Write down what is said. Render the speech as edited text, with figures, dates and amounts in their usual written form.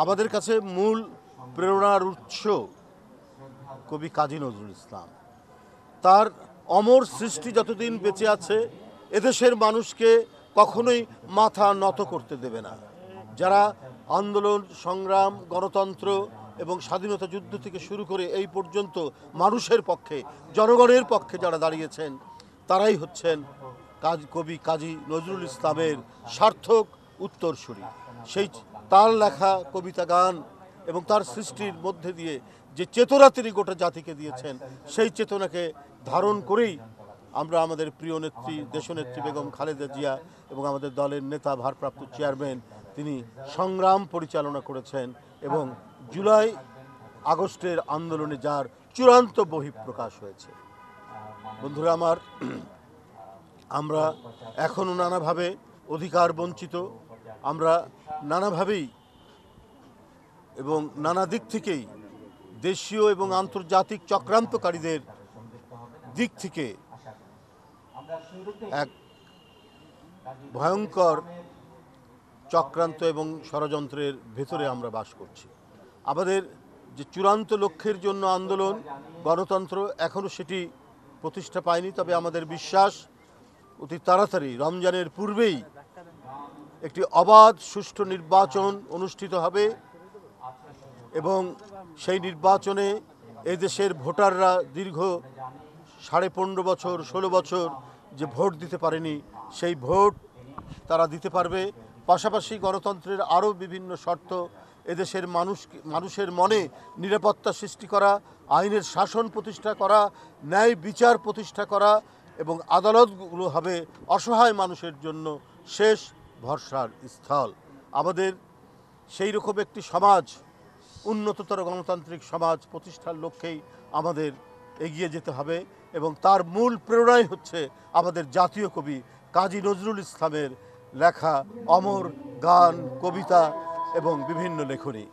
আমাদের কাছে মূল প্রেরণার উৎস কবি কাজী নজরুল ইসলাম। তার অমর সৃষ্টি যতদিন বেঁচে আছে এদেশের মানুষকে কখনোই মাথা নত করতে দেবে না। যারা আন্দোলন সংগ্রাম গণতন্ত্র এবং স্বাধীনতা যুদ্ধ থেকে শুরু করে এই পর্যন্ত মানুষের পক্ষে জনগণের পক্ষে যারা দাঁড়িয়েছেন তারাই হচ্ছেন কবি কাজী নজরুল ইসলামের সার্থক উত্তরসূরি। সেই তার লেখা কবিতা গান এবং তার সৃষ্টির মধ্যে দিয়ে যে চেতনা তিনি গোটা জাতিকে দিয়েছেন সেই চেতনাকে ধারণ করেই আমরা আমাদের প্রিয় নেত্রী দেশনেত্রী বেগম খালেদা জিয়া এবং আমাদের দলের নেতা ভারপ্রাপ্ত চেয়ারম্যান তিনি সংগ্রাম পরিচালনা করেছেন এবং জুলাই আগস্টের আন্দোলনে যার চূড়ান্ত বহিঃপ্রকাশ হয়েছে। বন্ধুরা আমার, আমরা এখনও নানাভাবে অধিকার বঞ্চিত, আমরা নানাভাবেই এবং নানা দিক থেকেই দেশীয় এবং আন্তর্জাতিক চক্রান্তকারীদের দিক থেকে এক ভয়ঙ্কর চক্রান্ত এবং ষড়যন্ত্রের ভেতরে আমরা বাস করছি। আমাদের যে চূড়ান্ত লক্ষ্যের জন্য আন্দোলন গণতন্ত্র এখনও সেটি প্রতিষ্ঠা পায়নি, তবে আমাদের বিশ্বাস অতি তাড়াতাড়ি রমজানের পূর্বেই একটি অবাধ সুষ্ঠু নির্বাচন অনুষ্ঠিত হবে এবং সেই নির্বাচনে এদেশের ভোটাররা দীর্ঘ 15.5 বছর 16 বছর যে ভোট দিতে পারেনি সেই ভোট তারা দিতে পারবে। পাশাপাশি গণতন্ত্রের আরও বিভিন্ন শর্ত এদেশের মানুষের মনে নিরাপত্তা সৃষ্টি করা, আইনের শাসন প্রতিষ্ঠা করা, ন্যায় বিচার প্রতিষ্ঠা করা এবং আদালতগুলো হবে অসহায় মানুষের জন্য শেষ ভরসার স্থল। আমাদের সেই রকম একটি সমাজ, উন্নততর গণতান্ত্রিক সমাজ প্রতিষ্ঠার লক্ষ্যেই আমাদের এগিয়ে যেতে হবে এবং তার মূল প্রেরণাই হচ্ছে আমাদের জাতীয় কবি কাজী নজরুল ইসলামের লেখা অমর গান, কবিতা এবং বিভিন্ন লেখনী।